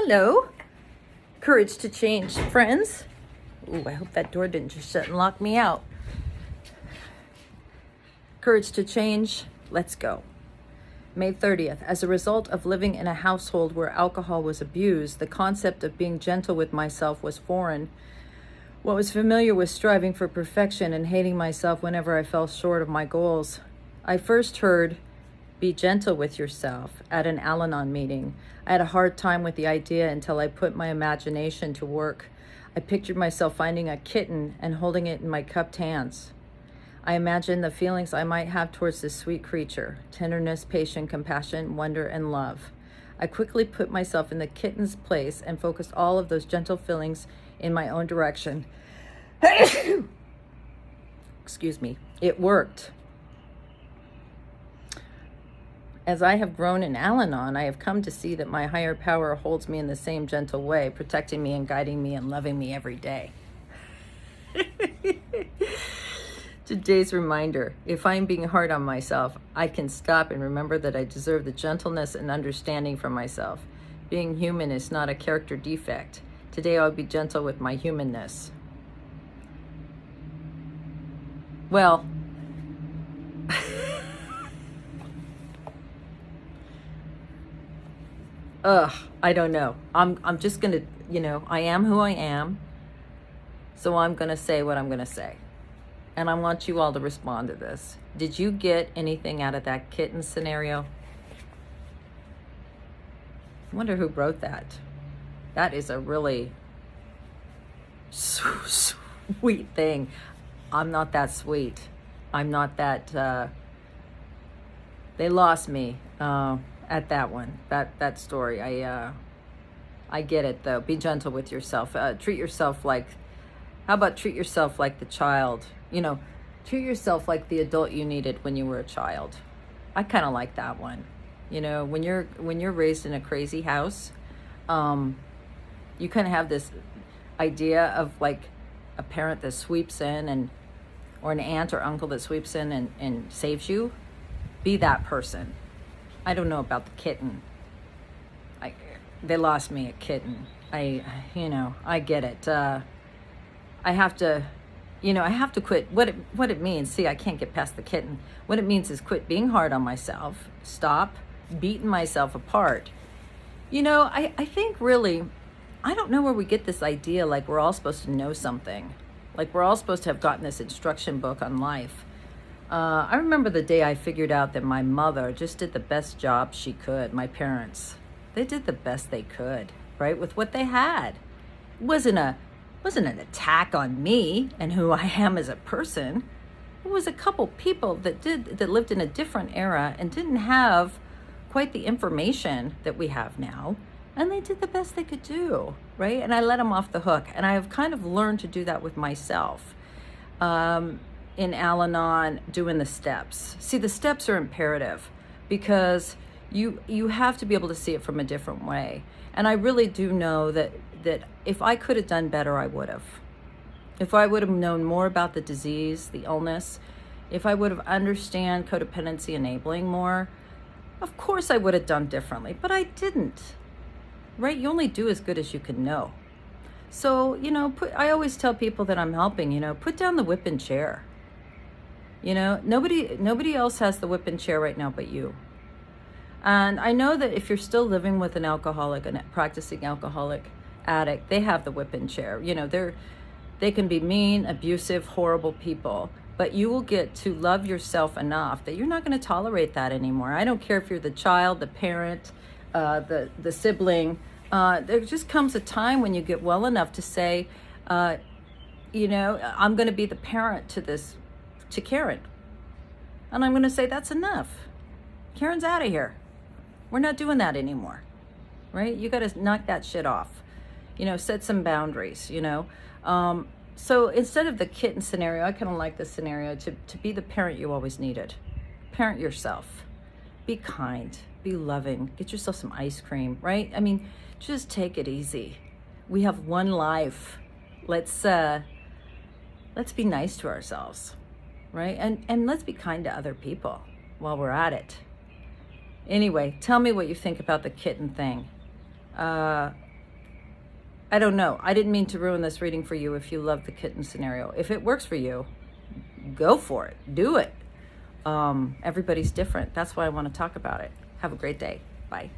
Hello. Courage to change, friends. Ooh, I hope that door didn't just shut and lock me out. Courage to change. Let's go. May 30th. As a result of living in a household where alcohol was abused, the concept of being gentle with myself was foreign. What was familiar was striving for perfection and hating myself whenever I fell short of my goals. I first heard, "Be gentle with yourself," at an Al Anon meeting. I had a hard time with the idea until I put my imagination to work. I pictured myself finding a kitten and holding it in my cupped hands. I imagined the feelings I might have towards this sweet creature: tenderness, patience, compassion, wonder, and love. I quickly put myself in the kitten's place and focused all of those gentle feelings in my own direction. Excuse me. It worked. As I have grown in Al-Anon, I have come to see that my higher power holds me in the same gentle way, protecting me and guiding me and loving me every day. Today's reminder: if I'm being hard on myself, I can stop and remember that I deserve the gentleness and understanding from myself. Being human is not a character defect. Today I'll be gentle with my humanness. Well, I don't know. I'm just gonna, I am who I am. So I'm gonna say what I'm gonna say. And I want you all to respond to this. Did you get anything out of that kitten scenario? I wonder who wrote that. That is a really sweet thing. I'm not that sweet. I'm not that, they lost me at that one, that story. I get it though. Be gentle with yourself. Treat yourself like, how about treat yourself like the child? Treat yourself like the adult you needed when you were a child. I kind of like that one. When you're raised in a crazy house, you kind of have this idea of like a parent that sweeps in or an aunt or uncle that sweeps in and saves you. Be that person. I don't know about the kitten. They lost me a kitten. I get it. I have to quit. What it means, see, I can't get past the kitten. What it means is quit being hard on myself. Stop beating myself apart. I think really, I don't know where we get this idea like we're all supposed to know something. Like we're all supposed to have gotten this instruction book on life. I remember the day I figured out that my mother just did the best job she could. My parents, they did the best they could, right? With what they had. It wasn't an attack on me and who I am as a person. It was a couple people that lived in a different era and didn't have quite the information that we have now. And they did the best they could do, right? And I let them off the hook. And I have kind of learned to do that with myself. In Al-Anon, doing the steps. See, the steps are imperative because you have to be able to see it from a different way. And I really do know that if I could have done better, I would have. If I would have known more about the disease, the illness, if I would have understand codependency enabling more, of course I would have done differently, but I didn't. Right? You only do as good as you can know. So, I always tell people that I'm helping, put down the whipping chair. Nobody else has the whipping chair right now but you. And I know that if you're still living with an alcoholic, a practicing alcoholic addict, they have the whipping chair. They can be mean, abusive, horrible people, but you will get to love yourself enough that you're not going to tolerate that anymore. I don't care if you're the child, the parent, the sibling. There just comes a time when you get well enough to say, I'm going to be the parent to Karen. And I'm going to say, that's enough. Karen's out of here. We're not doing that anymore, right? You got to knock that shit off. Set some boundaries, So instead of the kitten scenario, I kind of like this scenario to be the parent you always needed. Parent yourself. Be kind. Be loving. Get yourself some ice cream, right? I mean, just take it easy. We have one life. Let's be nice to ourselves, right? And let's be kind to other people while we're at it. Anyway, tell me what you think about the kitten thing. I don't know. I didn't mean to ruin this reading for you if you love the kitten scenario. If it works for you, go for it. Do it. Everybody's different. That's why I want to talk about it. Have a great day. Bye.